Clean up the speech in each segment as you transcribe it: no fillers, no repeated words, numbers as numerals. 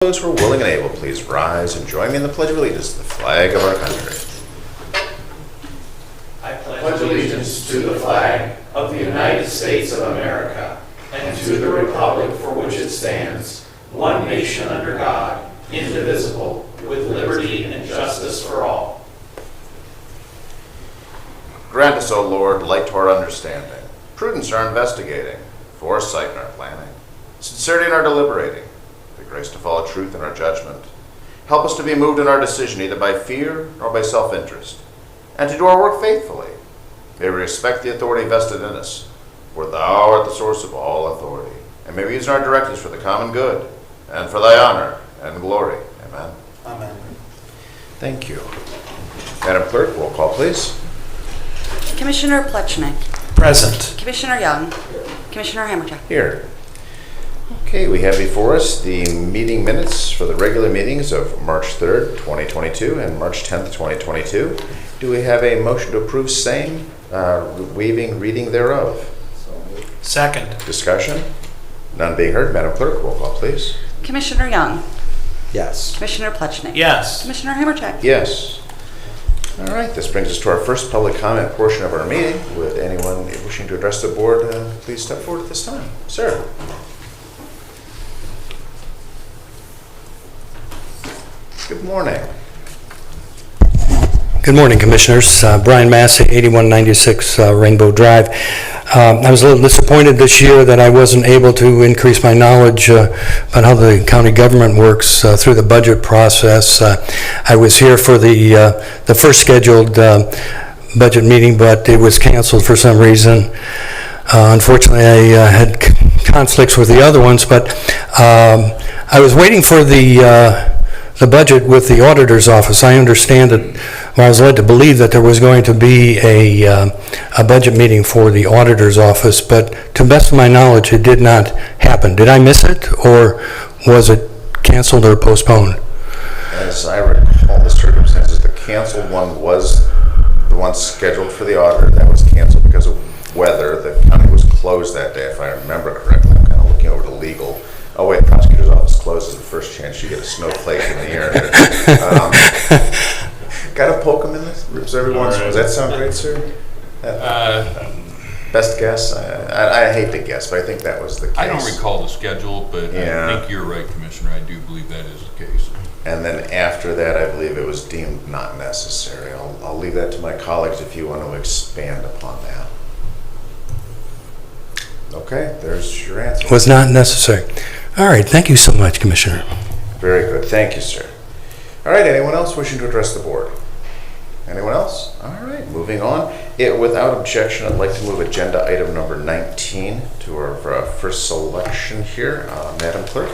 Those who are willing and able, please rise and join me in the Pledge of Allegiance to the flag of our country. I pledge allegiance to the flag of the United States of America and to the republic for which it stands, one nation under God, indivisible, with liberty and justice for all. Grant us, O Lord, light to our understanding, prudence in our investigating, foresight in our planning, sincerity in our deliberating, the grace to follow truth in our judgment. Help us to be moved in our decision neither by fear nor by self-interest, and to do our work faithfully. May we respect the authority vested in us, for thou art the source of all authority, and may we use our directives for the common good and for thy honor and glory. Amen. Amen. Thank you. Madam Clerk, roll call, please. Commissioner Plechnik. Present. Commissioner Young. Commissioner Hammercheck. Here. Okay, we have before us the meeting minutes for the regular meetings of March 3rd, 2022 and March 10th, 2022. Do we have a motion to approve same, waiving reading thereof? Second. Discussion? None being heard. Madam Clerk, roll call, please. Commissioner Young. Yes. Commissioner Plechnik. Yes. Commissioner Hammercheck. Yes. All right, this brings us to our first public comment portion of our meeting. Would anyone wishing to address the board please step forward at this time? Sir. Good morning. Good morning, Commissioners. Brian Massey, 8196 Rainbow Drive. I was a little disappointed this year that I wasn't able to increase my knowledge about how the county government works through the budget process. I was here for the first scheduled budget meeting, but it was canceled for some reason. Unfortunately, I had conflicts with the other ones, but I was waiting for the budget with the auditor's office. I understand that, well, I was led to believe that there was going to be a budget meeting for the auditor's office, but to the best of my knowledge, it did not happen. Did I miss it, or was it canceled or postponed? As I recall the circumstances, the canceled one was the one scheduled for the auditor. That was canceled because of weather. The county was closed that day, if I remember correctly. I'm kind of looking over to legal. Oh wait, the prosecutor's office closes the first chance you get a snowflake in the air. Got to poke them in the ribs every once in a while. Does that sound great, sir? Best guess? I hate to guess, but I think that was the case. I don't recall the schedule, but Yeah. I think you're right, Commissioner. I do believe that is the case. And then after that, I believe it was deemed not necessary. I'll leave that to my colleagues if you want to expand upon that. Okay, there's your answer. Was not necessary. All right, thank you so much, Commissioner. Very good. Thank you, sir. All right, anyone else wishing to address the board? Anyone else? All right, moving on. Without objection, I'd like to move agenda item number 19 to our first selection here. Madam Clerk.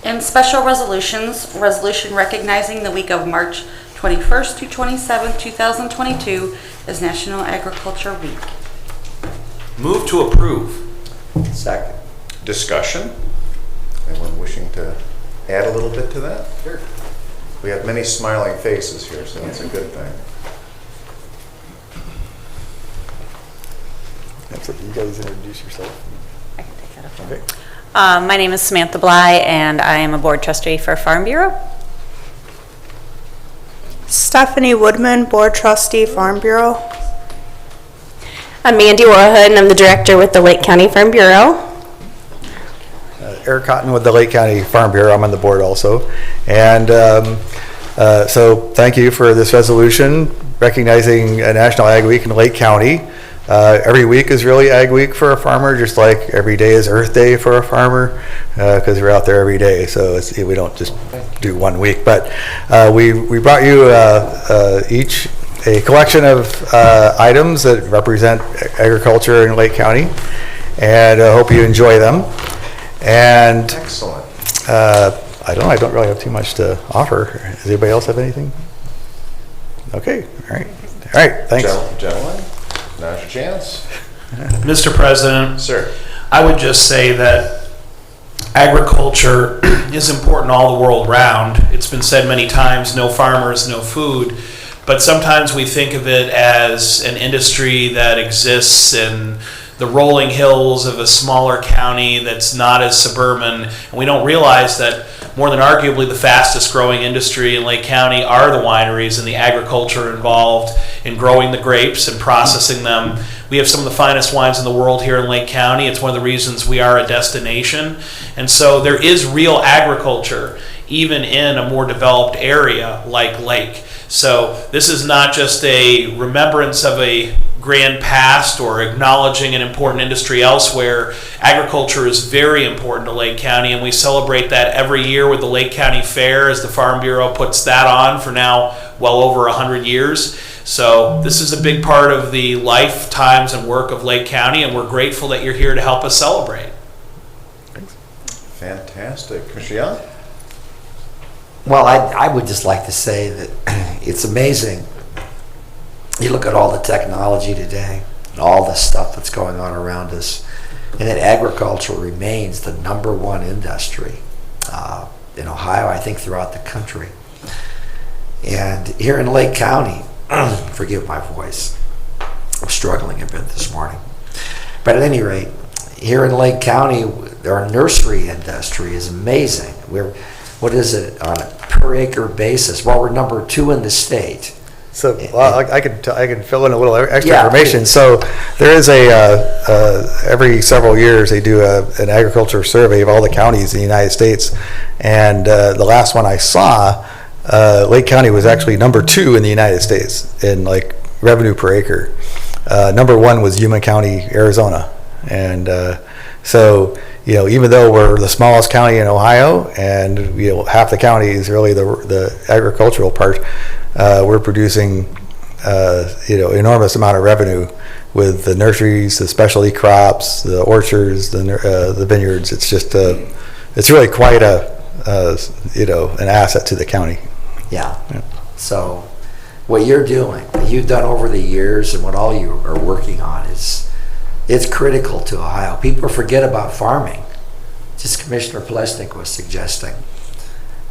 In special resolutions, resolution recognizing the week of March 21st to 27th, 2022 as National Agriculture Week. Move to approve. Second. Discussion? Anyone wishing to add a little bit to that? Sure. We have many smiling faces here, so that's a good thing. That's it. You guys introduce yourself. I can take that up. Okay. My name is Samantha Bly, and I am a board trustee for Farm Bureau. Stephanie Woodman, Board Trustee, Farm Bureau. I'm Mandy Warhood, and I'm the director with the Lake County Farm Bureau. Eric Cotton with the Lake County Farm Bureau. I'm on the board also. And so thank you for this resolution recognizing National Ag Week in Lake County. Every week is really Ag Week for a farmer, just like every day is Earth Day for a farmer, because we're out there every day. So we don't just do 1 week. But we brought you each a collection of items that represent agriculture in Lake County, and I hope you enjoy them. And Excellent. I don't really have too much to offer. Does anybody else have anything? Okay, all right, thanks. Gentlemen, now's your chance. Mr. President, Sir. I would just say that agriculture is important all the world round. It's been said many times, no farmers, no food. But sometimes we think of it as an industry that exists in the rolling hills of a smaller county that's not as suburban, and we don't realize that more than arguably the fastest growing industry in Lake County are the wineries and the agriculture involved in growing the grapes and processing them. We have some of the finest wines in the world here in Lake County. It's one of the reasons we are a destination. And so there is real agriculture even in a more developed area like Lake. So this is not just a remembrance of a grand past or acknowledging an important industry elsewhere. Agriculture is very important to Lake County, and we celebrate that every year with the Lake County Fair, as the Farm Bureau puts that on for now well over 100 years. So this is a big part of the lifetimes and work of Lake County, and we're grateful that you're here to help us celebrate. Fantastic. Commissioner Young? Well, I would just like to say that it's amazing. You look at all the technology today and all the stuff that's going on around us, and that agriculture remains the #1 industry in Ohio, I think throughout the country. And here in Lake County, forgive my voice, I'm struggling a bit this morning. But at any rate, here in Lake County, our nursery industry is amazing. What is it on a per acre basis? Well, we're #2 in the state. So I can fill in a little extra Yeah, information. please. So there is every several years they do an agriculture survey of all the counties in the United States, and the last one I saw, Lake County was actually #2 in the United States in like revenue per acre. #1 was Yuma County, Arizona, and so even though we're the smallest county in Ohio, and half the county is really the agricultural part, we're producing enormous amount of revenue with the nurseries, the specialty crops, the orchards, the vineyards. It's just it's really quite an asset to the county. Yeah. So what you're doing, what you've done over the years, and what all you are working on it's critical to Ohio. People forget about farming. Just Commissioner Plesnik was suggesting.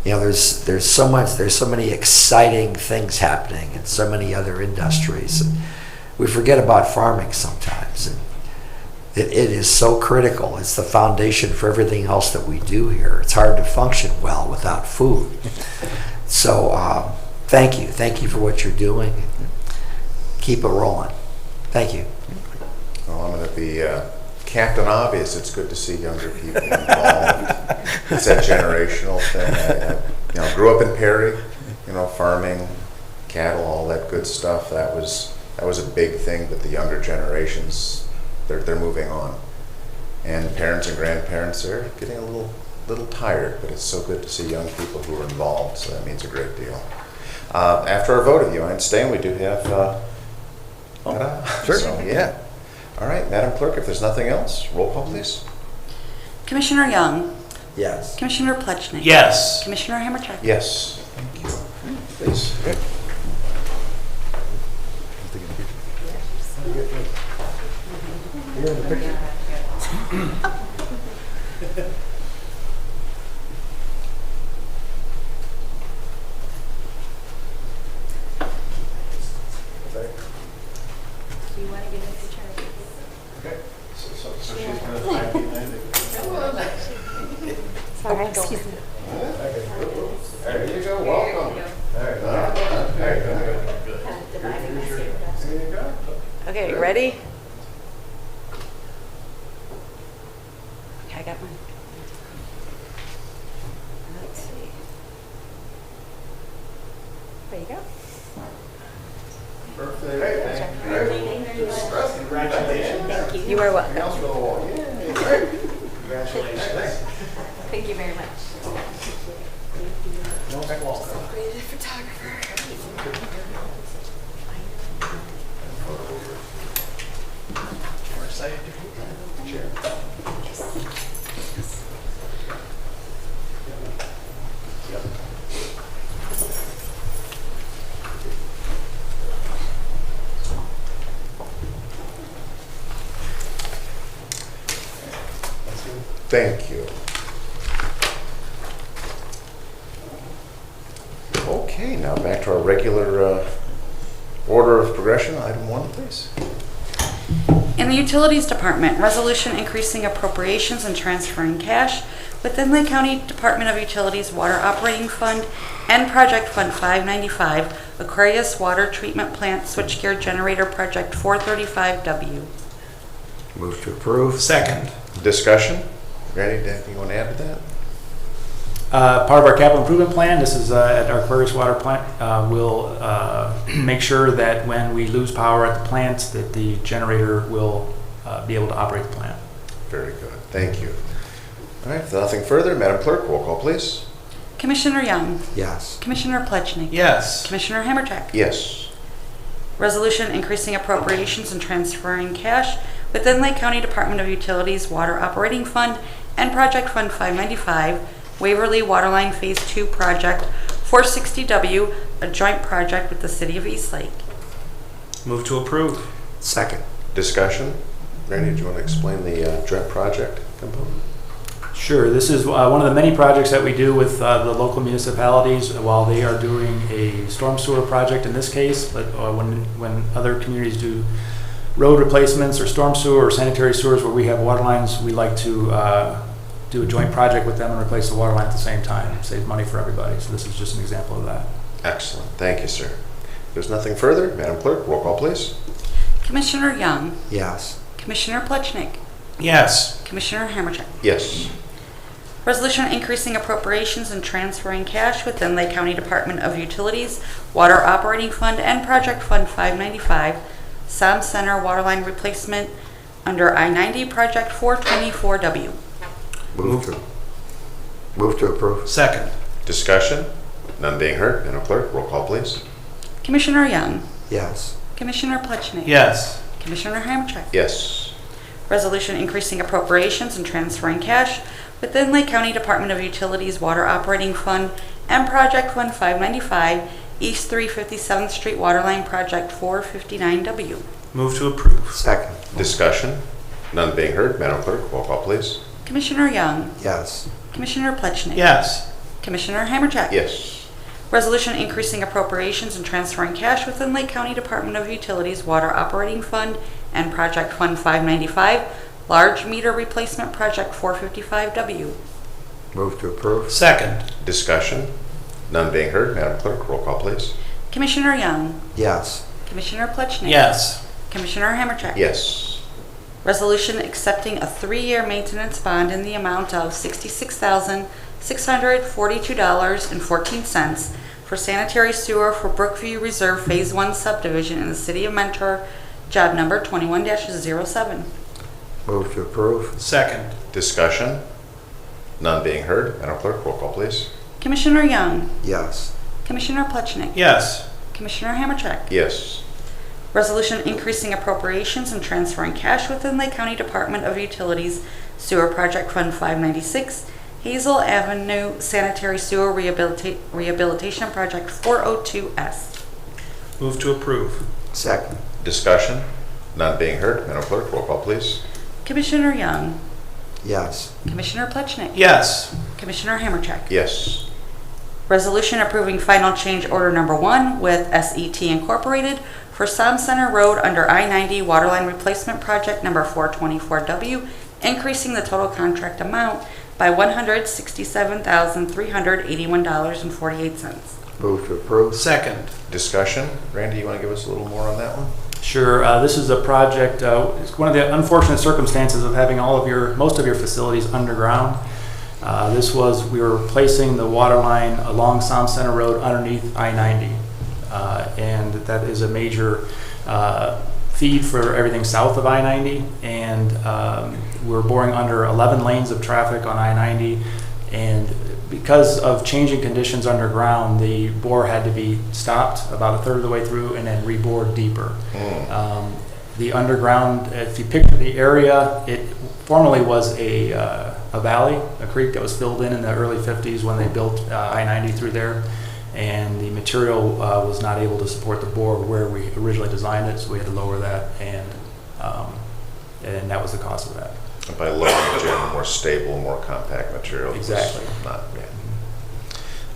There's so many exciting things happening in so many other industries. And we forget about farming sometimes. And it is so critical. It's the foundation for everything else that we do here. It's hard to function well without food. So thank you. Thank you for what you're doing. Keep it rolling. Thank you. Well, I'm going to be Captain Obvious. It's good to see younger people involved. It's that generational thing. I grew up in Perry, farming, cattle, all that good stuff. That was a big thing, but the younger generations, they're moving on. And parents and grandparents are getting a little tired, but it's so good to see young people who are involved, so that means a great deal. After our vote, if you mind staying, we do have... Sure. So, yeah. All right, Madam Clerk, if there's nothing else, roll call, please. Commissioner Young, Yes. Commissioner Plechnik. Yes. Commissioner Hammercheck. Yes. Thank you. Please. Sorry, excuse me. There you go. Welcome. There you go. Okay, ready? Okay, I got mine. Let's see. There you go. Congratulations. You are welcome. Congratulations. Thank you very much. Thank you. Okay, now back to our regular order of progression. Item 1, please. In the Utilities Department, resolution increasing appropriations and transferring cash within Lake County Department of Utilities Water Operating Fund and Project Fund 595, Aquarius Water Treatment Plant Switchgear Generator Project 435W. Move to approve. Second. Discussion? Randy, anything you want to add to that? Part of our capital improvement plan, this is at our Aquarius Water Plant, we'll make sure that when we lose power at the plant, that the generator will be able to operate the plant. Very good. Thank you. All right, if nothing further, Madam Clerk, roll call, please. Commissioner Young, Yes. Commissioner Plechnik, Yes. Commissioner Hammercheck. Yes. Resolution increasing appropriations and transferring cash within Lake County Department of Utilities Water Operating Fund and Project Fund 595, Waverly Waterline Phase 2 Project 460W, a joint project with the City of Eastlake. Move to approve. Second. Discussion? Randy, do you want to explain the joint project component? Sure, this is one of the many projects that we do with the local municipalities while they are doing a storm sewer project in this case, but when other communities do road replacements or storm sewer or sanitary sewers where we have water lines, we like to do a joint project with them and replace the water line at the same time. Save money for everybody. So this is just an example of that. Excellent. Thank you, sir. If there's nothing further, Madam Clerk, roll call, please. Commissioner Young, Yes. Commissioner Plechnik, Yes. Commissioner Hammercheck. Yes. Resolution increasing appropriations and transferring cash within Lake County Department of Utilities Water Operating Fund and Project Fund 595, Som Center Waterline Replacement under I-90 Project 424W. Move to approve. Second. Discussion? None being heard, Madam Clerk, roll call, please. Commissioner Young, Yes. Commissioner Plechnik, Yes. Commissioner Hammercheck. Yes. Resolution increasing appropriations and transferring cash within Lake County Department of Utilities Water Operating Fund and Project Fund 595, East 357th Street Waterline Project 459W. Move to approve. Second. Discussion? None being heard, Madam Clerk, roll call, please. Commissioner Young, Yes. Commissioner Plechnik, Yes. Commissioner Hammercheck. Yes. Resolution increasing appropriations and transferring cash within Lake County Department of Utilities Water Operating Fund and Project Fund 595, Large Meter Replacement Project 455W. Move to approve. Second. Discussion? None being heard, Madam Clerk, roll call, please. Commissioner Young, Yes. Commissioner Plechnik. Yes. Commissioner Hammercheck. Yes. Resolution accepting a 3-year maintenance bond in the amount of $66,642.14 for sanitary sewer for Brookview Reserve Phase 1 subdivision in the City of Mentor, job number 21-07. Move to approve. Second. Discussion? None being heard, Madam Clerk, roll call, please. Commissioner Young, Yes. Commissioner Plechnik, Yes. Commissioner Hammercheck. Yes. Resolution increasing appropriations and transferring cash within Lake County Department of Utilities Sewer Project Fund 596, Hazel Avenue Sanitary Sewer Rehabilitation Project 402S. Move to approve. Second. Discussion? None being heard, Madam Clerk, roll call, please. Commissioner Young, Yes. Commissioner Plechnik, Yes. Commissioner Hammercheck. Yes. Resolution approving final change order number 1 with SET Incorporated for Som Center Road under I-90 Waterline Replacement Project number 424W, increasing the total contract amount by $167,381.48. Move to approve. Second. Discussion? Randy, you want to give us a little more on that one? Sure. This is a project. It's one of the unfortunate circumstances of having most of your facilities underground. We were replacing the water line along Som Center Road underneath I-90, and that is a major feed for everything south of I-90. And we're boring under 11 lanes of traffic on I-90, and because of changing conditions underground, the bore had to be stopped about a third of the way through and then rebored deeper. The underground, if you picture the area, it formerly was a valley, a creek that was filled in the early 50s when they built I-90 through there, and the material was not able to support the bore where we originally designed it, so we had to lower that, and that was the cost of that. And by lowering it, more stable, more compact material. Exactly.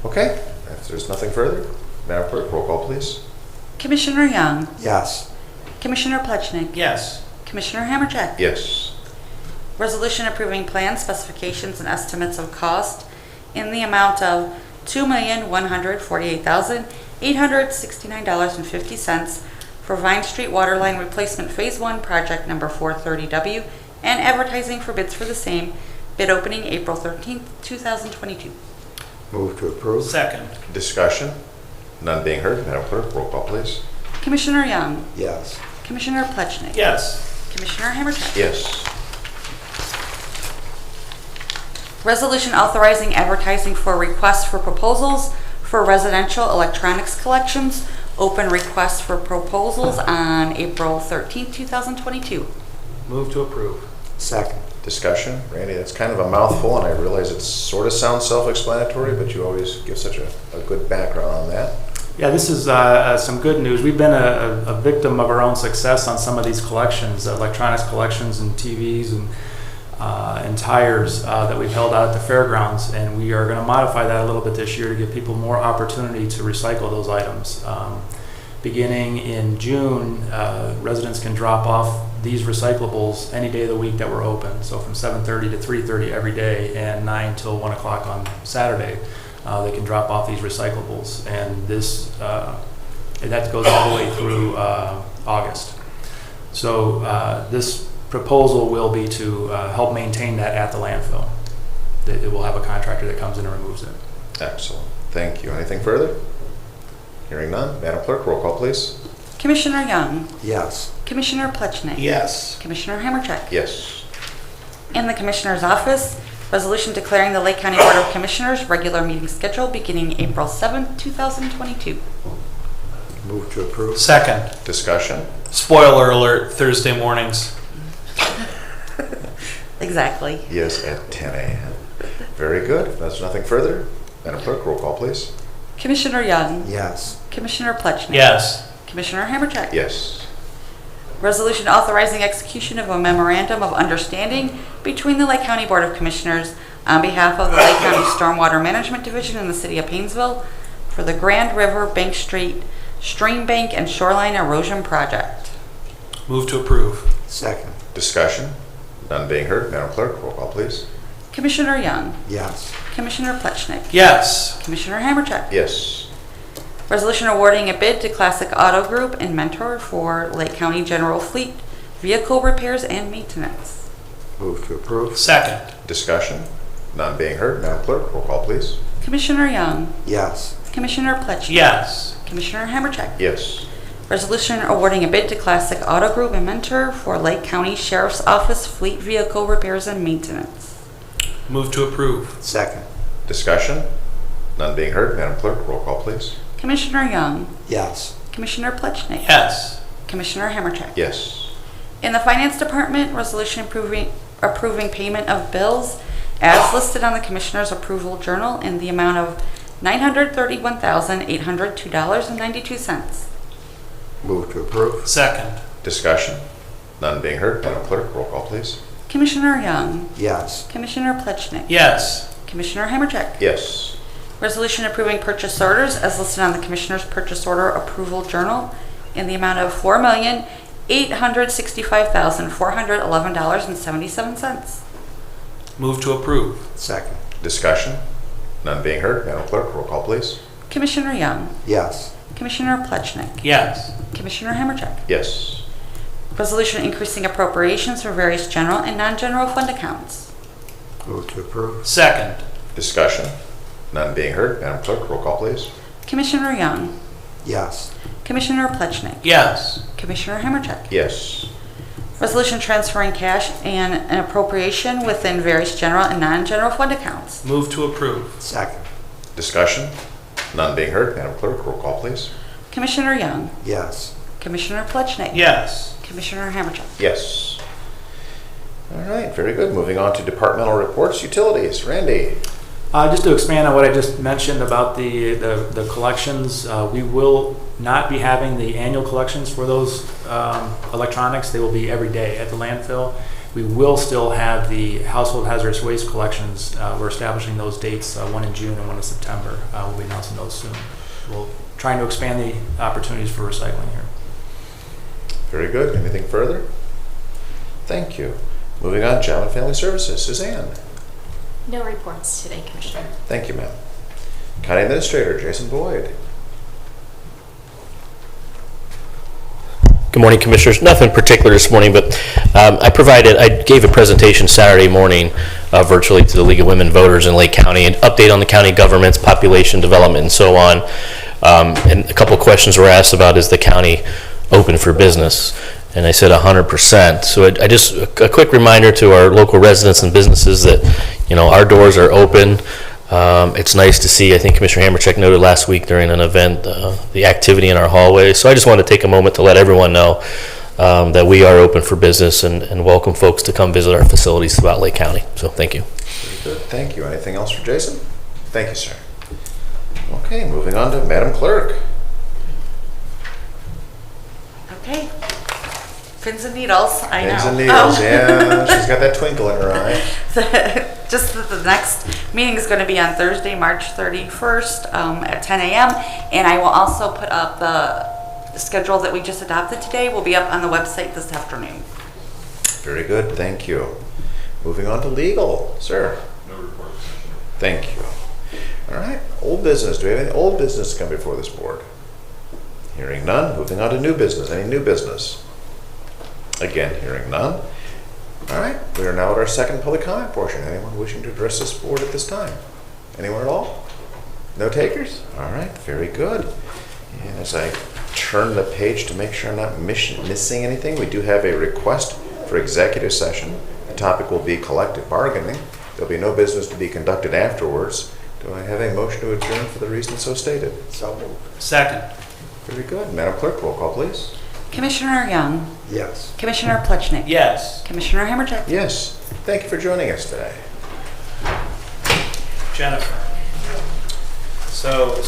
Okay, if there's nothing further, Madam Clerk, roll call, please. Commissioner Young, Yes. Commissioner Plechnik, Yes. Commissioner Hammercheck. Yes. Resolution approving plans, specifications, and estimates of cost in the amount of $2,148,869.50 for Vine Street Waterline Replacement Phase 1 Project Number 430W and advertising for bids for the same. Bid opening April 13th, 2022. Move to approve. Second. Discussion? None being heard, Madam Clerk, roll call, please. Commissioner Young, Yes. Commissioner Plechnik, Yes. Commissioner Hammercheck. Yes. Resolution authorizing advertising for requests for proposals for residential electronics collections. Open requests for proposals on April 13th, 2022. Move to approve. Second. Discussion? Randy, that's kind of a mouthful, and I realize it sort of sounds self-explanatory, but you always give such a good background on that. Yeah, this is some good news. We've been a victim of our own success on some of these collections, electronics collections and TVs and tires that we've held out at the fairgrounds, and we are going to modify that a little bit this year to give people more opportunity to recycle those items. Beginning in June, residents can drop off these recyclables any day of the week that we're open. So from 7:30 to 3:30 every day, and 9 till 1 o'clock on Saturday, they can drop off these recyclables. And this and that goes all the way through August. So this proposal will be to help maintain that at the landfill. It will have a contractor that comes in and removes it. Excellent. Thank you. Anything further? Hearing none. Madam Clerk, roll call, please. Commissioner Young, Yes. Commissioner Plechnik, Yes. Commissioner Hammercheck. Yes. In the Commissioner's Office, resolution declaring the Lake County Board of Commissioners regular meeting schedule beginning April 7th, 2022. Move to approve. Second. Discussion? Spoiler alert, Thursday mornings. Exactly. Yes, at 10 a.m. Very good. If there's nothing further, Madam Clerk, roll call, please. Commissioner Young, Yes. Commissioner Plechnik. Yes. Commissioner Hammercheck. Yes. Resolution authorizing execution of a memorandum of understanding between the Lake County Board of Commissioners on behalf of the Lake County Stormwater Management Division in the City of Painesville for the Grand River Bank Street Stream Bank and Shoreline Erosion Project. Move to approve. Second. Discussion? None being heard, Madam Clerk, roll call, please. Commissioner Young, Yes. Commissioner Plechnik, Yes. Commissioner Hammercheck. Yes. Resolution awarding a bid to Classic Auto Group and Mentor for Lake County General Fleet vehicle repairs and maintenance. Move to approve. Second. Discussion? None being heard, Madam Clerk, roll call, please. Commissioner Young, Yes. Commissioner Plechnik. Yes. Commissioner Hammercheck. Yes. Resolution awarding a bid to Classic Auto Group and Mentor for Lake County Sheriff's Office fleet vehicle repairs and maintenance. Move to approve. Second. Discussion? None being heard, Madam Clerk, roll call, please. Commissioner Young, Yes. Commissioner Plechnik. Yes. Commissioner Hammercheck. Yes. In the Finance Department, resolution approving payment of bills as listed on the Commissioner's Approval Journal in the amount of $931,802.92. Move to approve. Second. Discussion? None being heard, Madam Clerk, roll call, please. Commissioner Young, Yes. Commissioner Plechnik. Yes. Commissioner Hammercheck. Yes. Resolution approving purchase orders as listed on the Commissioner's Purchase Order Approval Journal in the amount of $4,865,411.77. Move to approve. Second. Discussion? None being heard, Madam Clerk, roll call, please. Commissioner Young, Yes. Commissioner Plechnik. Yes. Commissioner Hammercheck. Yes. Resolution increasing appropriations for various general and non-general fund accounts. Move to approve. Second. Discussion? None being heard, Madam Clerk, roll call, please. Commissioner Young, Yes. Commissioner Plechnik. Yes. Commissioner Hammercheck. Yes. Resolution transferring cash and an appropriation within various general and non-general fund accounts. Move to approve. Second. Discussion? None being heard, Madam Clerk, roll call, please. Commissioner Young, Yes. Commissioner Plechnik. Yes. Commissioner Hammercheck. Yes. All right, very good. Moving on to departmental reports, utilities. Randy? Just to expand on what I just mentioned about the collections, we will not be having the annual collections for those electronics. They will be every day at the landfill. We will still have the household hazardous waste collections. We're establishing those dates, one in June and one in September. We'll be announcing those soon. We're trying to expand the opportunities for recycling here. Very good. Anything further? Thank you. Moving on, Job and Family Services, Suzanne. No reports today, Commissioner. Thank you, ma'am. County Administrator, Jason Boyd. Good morning, Commissioners. Nothing particular this morning, but I gave a presentation Saturday morning virtually to the League of Women Voters in Lake County, an update on the county government's population development and so on. And a couple of questions were asked about, is the county open for business? And I said 100%. So a quick reminder to our local residents and businesses that, our doors are open. It's nice to see, I think Commissioner Hammercheck noted last week during an event, the activity in our hallways. So I just want to take a moment to let everyone know that we are open for business and welcome folks to come visit our facilities throughout Lake County. So thank you. Very good. Thank you. Anything else for Jason? Thank you, sir. Okay, moving on to Madam Clerk. Okay. Pins and needles, I know. Pins and needles, yeah. She's got that twinkle in her eye. Just that the next meeting is going to be on Thursday, March 31st at 10 a.m. And I will also put up the schedule that we just adopted today will be up on the website this afternoon. Very good, thank you. Moving on to legal, sir. No report. Thank you. All right, old business. Do we have any old business to come before this board? Hearing none. Moving on to new business. Any new business? Again, hearing none. All right, we are now at our second public comment portion. Anyone wishing to address this board at this time? Anyone at all? No takers? All right, very good. And as I turn the page to make sure I'm not missing anything, we do have a request for executive session. The topic will be collective bargaining. There'll be no business to be conducted afterwards. Do I have a motion to adjourn for the reason so stated? So moved. Second. Very good. Madam Clerk, roll call, please. Commissioner Young, Yes. Commissioner Plechnik, Yes. Commissioner Hammercheck. Yes. Thank you for joining us today. Jennifer. So